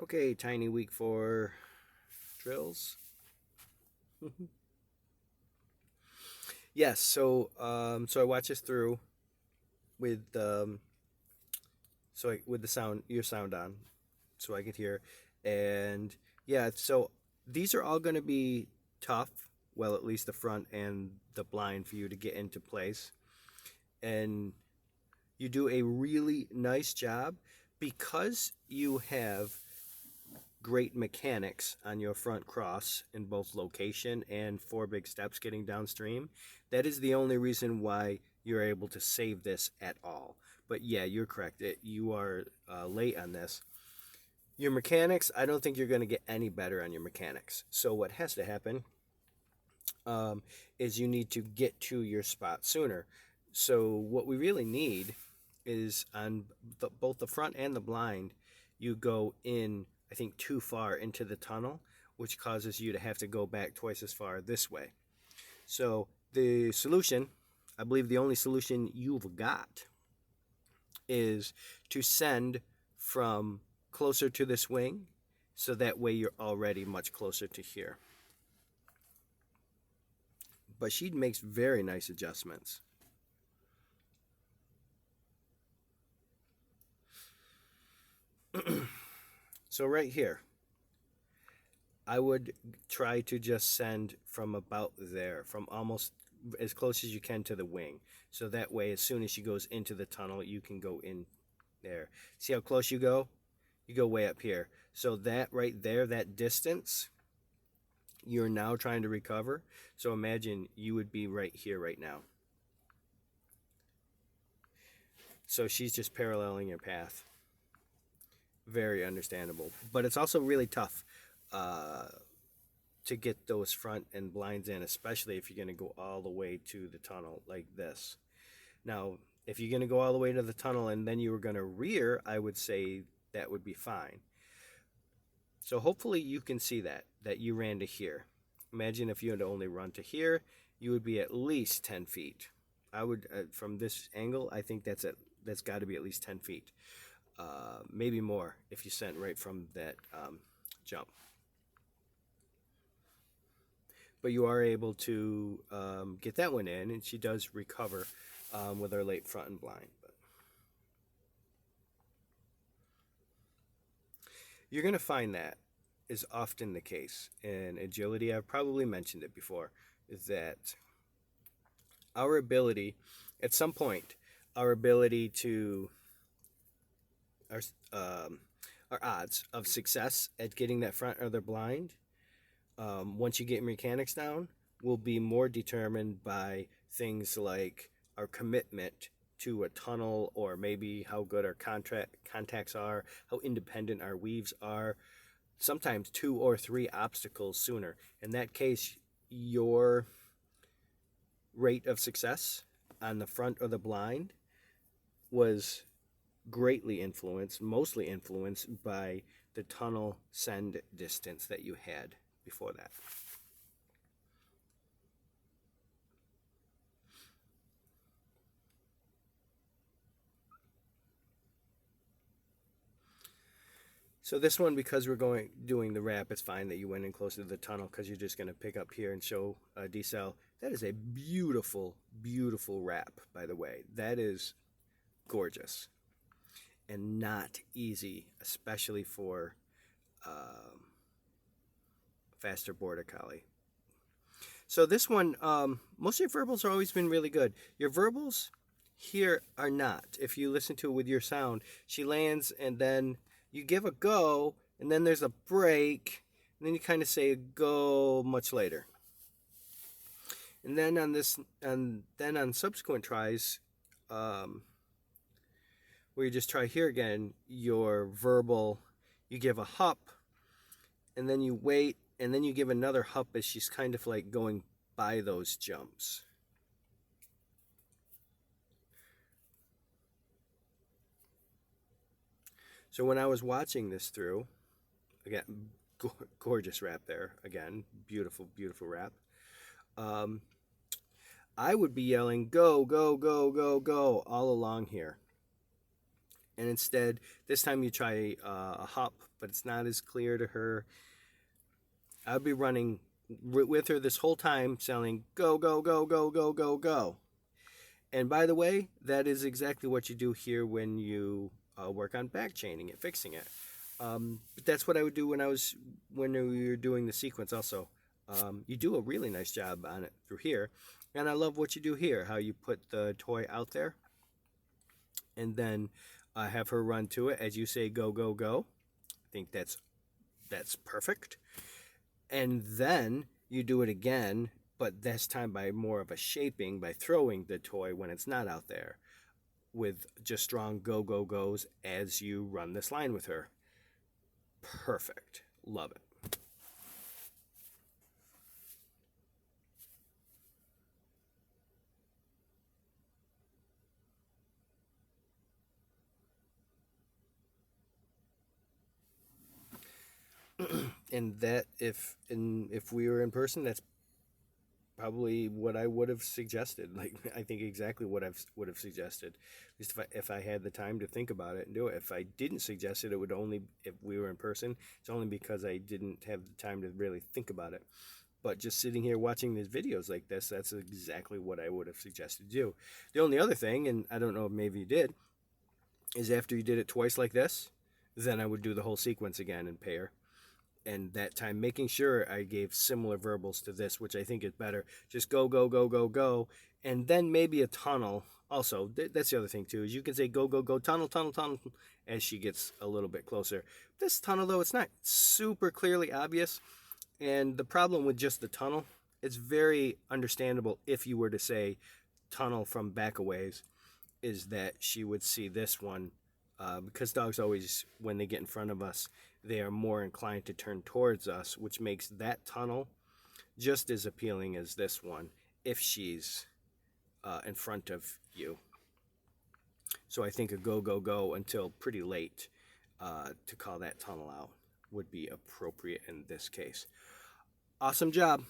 Okay, tiny week 4 drills. Yes, so I watch this through with with the sound your sound on, so I could hear, and yeah, so these are all going to be tough. Well, at least the front and the blind for you to get into place, and you do a really nice job because you have great mechanics on your front cross in both location and 4 big steps getting downstream. That is the only reason why you're able to save this at all. But yeah, you're correct. You are late on this. Your mechanics, I don't think you're going to get any better on your mechanics. So what has to happen is you need to get to your spot sooner. So what we really need is on both the front and the blind, you go in, I think, too far into the tunnel, which causes you to have to go back twice as far this way. So the solution, I believe the only solution you've got, is to send from closer to this wing, so that way you're already much closer to here. But she makes very nice adjustments. So right here, I would try to just send from about there, from almost as close as you can to the wing. So that way, as soon as she goes into the tunnel, you can go in there. See how close you go? You go way up here. So that right there, that distance, you're now trying to recover. So imagine you would be right here right now. So she's just paralleling your path. Very understandable. But it's also really tough. To get those front and blinds in, especially if you're going to go all the way to the tunnel like this. Now, if you're going to go all the way to the tunnel and then you were going to rear, I would say that would be fine. So hopefully you can see that you ran to here. Imagine if you had to only run to here, you would be at least 10 feet. I would, from this angle, I think that's got to be at least 10 feet. Maybe more if you sent right from that jump. But you are able to get that one in, and she does recover with her late front and blind. But you're going to find that is often the case in agility. I've probably mentioned it before, is that our ability, at some point, our ability to our um, our odds of success at getting that front or the blind, once you get mechanics down, will be more determined by things like our commitment to a tunnel, or maybe how good our contacts are, how independent our weaves are. Sometimes 2 or 3 obstacles sooner. In that case, your rate of success on the front or the blind was greatly influenced, mostly influenced by the tunnel send distance that you had before that. So this one, because we're doing the wrap, it's fine that you went in closer to the tunnel because you're just going to pick up here and show a decel. That is a beautiful, beautiful wrap, by the way. That is gorgeous and not easy, especially for um, faster border collie. So this one, most of your verbals have always been really good. Your verbals here are not. If you listen to it with your sound, she lands and then you give a go, and then there's a break, and then you kind of say go much later. And then on subsequent tries, where you just try here again, your verbal, you give a hup, and then you wait, and then you give another hup as she's kind of like going by those jumps. So when I was watching this through, again, gorgeous rap there. Again, beautiful, beautiful rap. Um, I would be yelling, go, go, go, go, go, all along here. And instead, this time you try a hop, but it's not as clear to her. I'll be running with her this whole time, selling go, go, go, go, go, go, go. And by the way, that is exactly what you do here when you work on back chaining it, fixing it. But that's what I would do when we were doing the sequence also. You do a really nice job on it through here. And I love what you do here, how you put the toy out there. And then have her run to it as you say go, go, go. I think that's perfect. And then you do it again, but this time by more of a shaping, by throwing the toy when it's not out there, with just strong go, go, goes as you run this line with her. Perfect. Love it. And that if we were in person, that's probably what I would have suggested. Like, I think exactly what I would have suggested. At least if I had the time to think about it and do it. If I didn't suggest it, it would only, if we were in person, it's only because I didn't have the time to really think about it. But just sitting here watching these videos like this, that's exactly what I would have suggested to do. The only other thing, and I don't know if maybe you did, is after you did it twice like this, then I would do the whole sequence again in pair. And that time making sure I gave similar verbals to this, which I think is better. Just go, go, go, go, go. And then maybe a tunnel. Also, that's the other thing too, is you can say go, go, go, tunnel, tunnel, tunnel, as she gets a little bit closer. This tunnel, though, it's not super clearly obvious. And the problem with just the tunnel, it's very understandable if you were to say tunnel from back a ways, is that she would see this one. Because dogs always, when they get in front of us, they are more inclined to turn towards us, which makes that tunnel just as appealing as this one if she's in front of you. So I think a go, go, go until pretty late to call that tunnel out would be appropriate in this case. Awesome job.